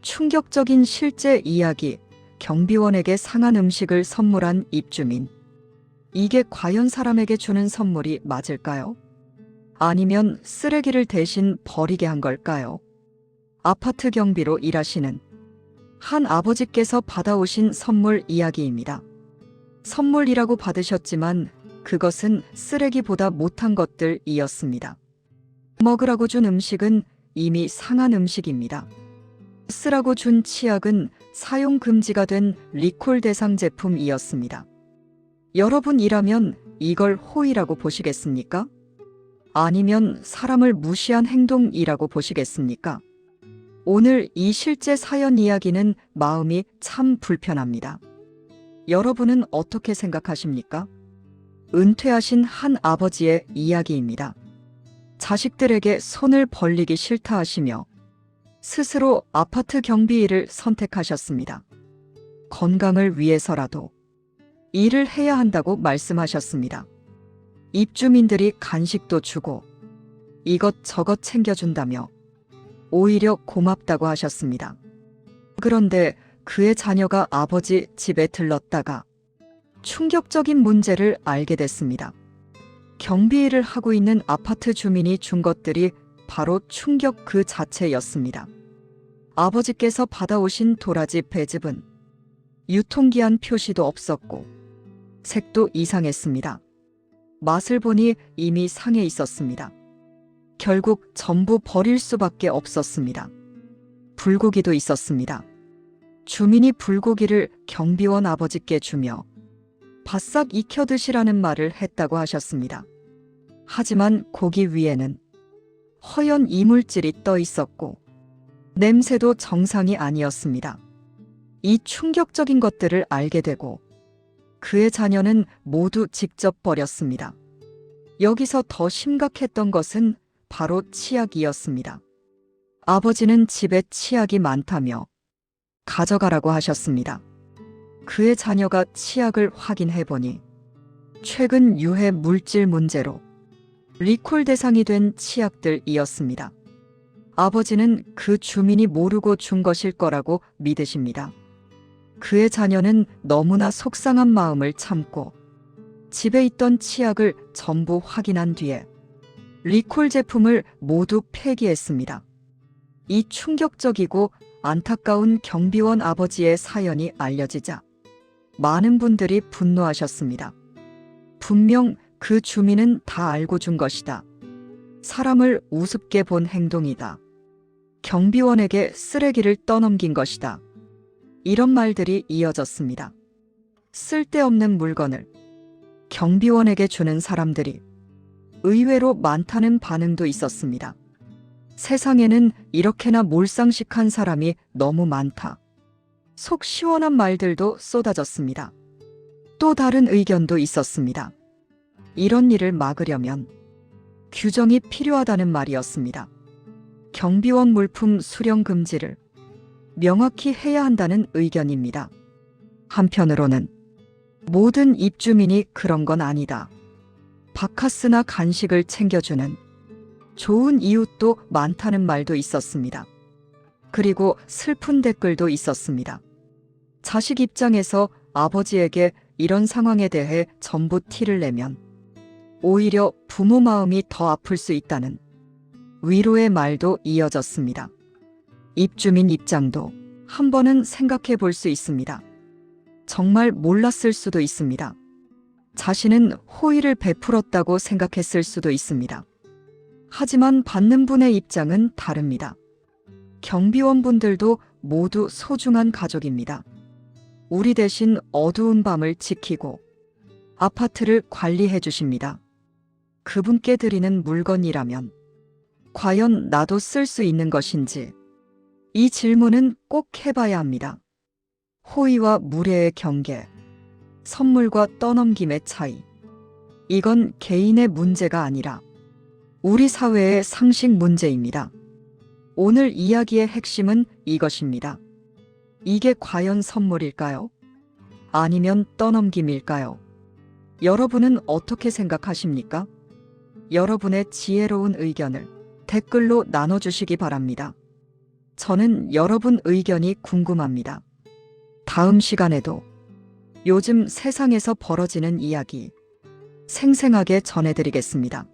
충격적인 실제 이야기, 경비원에게 상한 음식을 선물한 입주민. 이게 과연 사람에게 주는 선물이 맞을까요? 아니면 쓰레기를 대신 버리게 한 걸까요? 아파트 경비로 일하시는 한 아버지께서 받아오신 선물 이야기입니다. 선물이라고 받으셨지만 그것은 쓰레기보다 못한 것들이었습니다. 먹으라고 준 음식은 이미 상한 음식입니다. 쓰라고 준 치약은 사용 금지가 된 리콜 대상 제품이었습니다. 여러분이라면 이걸 호의라고 보시겠습니까? 아니면 사람을 무시한 행동이라고 보시겠습니까? 오늘 이 실제 사연 이야기는 마음이 참 불편합니다. 여러분은 어떻게 생각하십니까? 은퇴하신 한 아버지의 이야기입니다. 자식들에게 손을 벌리기 싫다 하시며 스스로 아파트 경비 일을 선택하셨습니다. 건강을 위해서라도 일을 해야 한다고 말씀하셨습니다. 입주민들이 간식도 주고 이것저것 챙겨준다며 오히려 고맙다고 하셨습니다. 그런데 그의 자녀가 아버지 집에 들렀다가 충격적인 문제를 알게 됐습니다. 경비 일을 하고 있는 아파트 주민이 준 것들이 바로 충격 그 자체였습니다. 아버지께서 받아오신 도라지 배즙은 유통기한 표시도 없었고 색도 이상했습니다. 맛을 보니 이미 상해 있었습니다. 결국 전부 버릴 수밖에 없었습니다. 불고기도 있었습니다. 주민이 불고기를 경비원 아버지께 주며 바싹 익혀 드시라는 말을 했다고 하셨습니다. 하지만 고기 위에는 허연 이물질이 떠 있었고 냄새도 정상이 아니었습니다. 이 충격적인 것들을 알게 되고 그의 자녀는 모두 직접 버렸습니다. 여기서 더 심각했던 것은 바로 치약이었습니다. 아버지는 집에 치약이 많다며 가져가라고 하셨습니다. 그의 자녀가 치약을 확인해 보니 최근 유해 물질 문제로 리콜 대상이 된 치약들이었습니다. 아버지는 그 주민이 모르고 준 것일 거라고 믿으십니다. 그의 자녀는 너무나 속상한 마음을 참고 집에 있던 치약을 전부 확인한 뒤에 리콜 제품을 모두 폐기했습니다. 이 충격적이고 안타까운 경비원 아버지의 사연이 알려지자 많은 분들이 분노하셨습니다. 분명 그 주민은 다 알고 준 것이다. 사람을 우습게 본 행동이다. 경비원에게 쓰레기를 떠넘긴 것이다. 이런 말들이 이어졌습니다. 쓸데없는 물건을 경비원에게 주는 사람들이 의외로 많다는 반응도 있었습니다. 세상에는 이렇게나 몰상식한 사람이 너무 많다. 속 시원한 말들도 쏟아졌습니다. 또 다른 의견도 있었습니다. 이런 일을 막으려면 규정이 필요하다는 말이었습니다. 경비원 물품 수령 금지를 명확히 해야 한다는 의견입니다. 한편으로는 모든 입주민이 그런 건 아니다. 바카스나 간식을 챙겨주는 좋은 이웃도 많다는 말도 있었습니다. 그리고 슬픈 댓글도 있었습니다. 자식 입장에서 아버지에게 이런 상황에 대해 전부 티를 내면 오히려 부모 마음이 더 아플 수 있다는 위로의 말도 이어졌습니다. 입주민 입장도 한 번은 생각해 볼 수 있습니다. 정말 몰랐을 수도 있습니다. 자신은 호의를 베풀었다고 생각했을 수도 있습니다. 하지만 받는 분의 입장은 다릅니다. 경비원분들도 모두 소중한 가족입니다. 우리 대신 어두운 밤을 지키고 아파트를 관리해 주십니다. 그분께 드리는 물건이라면 과연 나도 쓸 수 있는 것인지 이 질문은 꼭 해봐야 합니다. 호의와 무례의 경계, 선물과 떠넘김의 차이. 이건 개인의 문제가 아니라 우리 사회의 상식 문제입니다. 오늘 이야기의 핵심은 이것입니다. 이게 과연 선물일까요? 아니면 떠넘김일까요? 여러분은 어떻게 생각하십니까? 여러분의 지혜로운 의견을 댓글로 나눠주시기 바랍니다. 저는 여러분 의견이 궁금합니다. 다음 시간에도 요즘 세상에서 벌어지는 이야기 생생하게 전해드리겠습니다.